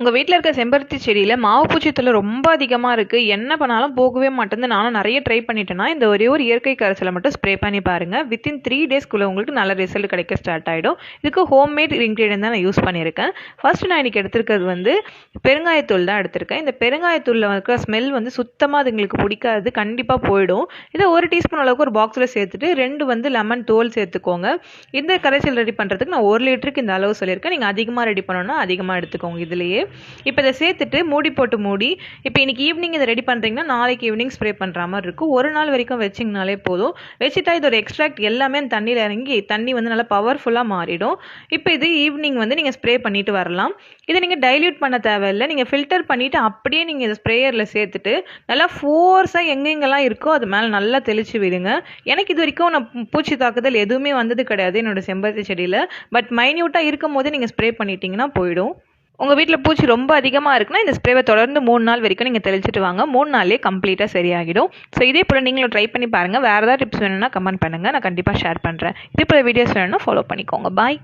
உங்கள் வீட்டில் இருக்க செம்பருத்தி செடியில் மாவு பூச்சி தொல்லை ரொம்ப அதிகமாக இருக்குது. என்ன பண்ணாலும் போகவே மாட்டேங்குது. நானும் நிறைய ட்ரை பண்ணிட்டேன்னா இந்த ஒரே ஒரு இயற்கை கரைசலை மட்டும் ஸ்ப்ரே பண்ணி பாருங்கள். வித்தின் 3 டேஸ்க்குள்ளே உங்களுக்கு நல்ல ரிசல்ட் கிடைக்க ஸ்டார்ட் ஆகிடும். இதுக்கு ஹோம்மேட் இன்க்ரீடியன்ட் தான் நான் யூஸ் பண்ணியிருக்கேன். ஃபர்ஸ்ட் நான் இன்றைக்கி எடுத்துருக்கிறது வந்து பெருங்காயத்தூள் தான் எடுத்திருக்கேன். இந்த பெருங்காயத்தூளில் இருக்கிற ஸ்மெல் வந்து சுத்தமாக அது எங்களுக்கு பிடிக்காது, கண்டிப்பாக போயிடும். இதை 1 டீஸ்பூன் அளவுக்கு ஒரு பாக்ஸில் சேர்த்துட்டு 2 வந்து லெமன் தோல் சேர்த்துக்கோங்க. இந்த கரைசல் ரெடி பண்ணுறதுக்கு நான் 1 லிட்டருக்கு இந்த அளவு சொல்லியிருக்கேன். நீங்கள் அதிகமாக ரெடி பண்ணணும்னா அதிகமாக எடுத்துக்கோங்க. இதுலேயே இப்போ இதை சேர்த்துட்டு மூடி போட்டு இப்போ இன்றைக்கி ஈவினிங் இதை ரெடி பண்ணுறீங்கன்னா நாளைக்கு ஈவினிங் ஸ்ப்ரே பண்ணுற மாதிரி இருக்கும். ஒரு நாள் வரைக்கும் வச்சிங்கனாலே போதும். வச்சுட்டா இதோட எக்ஸ்ட்ராக்ட் எல்லாமே அந்த தண்ணியில் இறங்கி தண்ணி வந்து நல்லா பவர்ஃபுல்லாக மாறிடும். இப்போ இது ஈவினிங் வந்து நீங்கள் ஸ்ப்ரே பண்ணிட்டு வரலாம். இதை நீங்கள் டைல்யூட் பண்ண தேவையில்லை. நீங்கள் ஃபில்டர் பண்ணிவிட்டு அப்படியே நீங்கள் இதை ஸ்ப்ரேயரில் சேர்த்துட்டு நல்லா ஃபோர்ஸாக எங்கெங்கெல்லாம் இருக்கோ அது மேலே நல்லா தெளித்து விடுங்க. எனக்கு இது வரைக்கும் நான் பூச்சி தாக்குதல் எதுவுமே வந்தது கிடையாது என்னோடய செம்பருத்தி செடியில். பட் மைன்யூட்டாக இருக்கும் போது நீங்கள் ஸ்ப்ரே பண்ணிட்டீங்கன்னா போயிடும். உங்கள் வீட்டில் பூச்சி ரொம்ப அதிகமாக இருக்குன்னா இந்த ஸ்ப்ரேவை தொடர்ந்து 3 நாள் வரைக்கும் நீங்கள் தெளிச்சிட்டு வாங்க. 3 நாள்லேயே கம்ப்ளீட்டாக சரியாகிடும். ஸோ இதே போல் நீங்களும் ட்ரை பண்ணி பாருங்கள். வேறு ஏதாவது டிப்ஸ் வேணும்னா கமெண்ட் பண்ணுங்கள், நான் கண்டிப்பாக ஷேர் பண்ணுறேன். இதே போல் வீடியோஸ் வேணும்னா ஃபாலோ பண்ணிக்கோங்க. பாய்.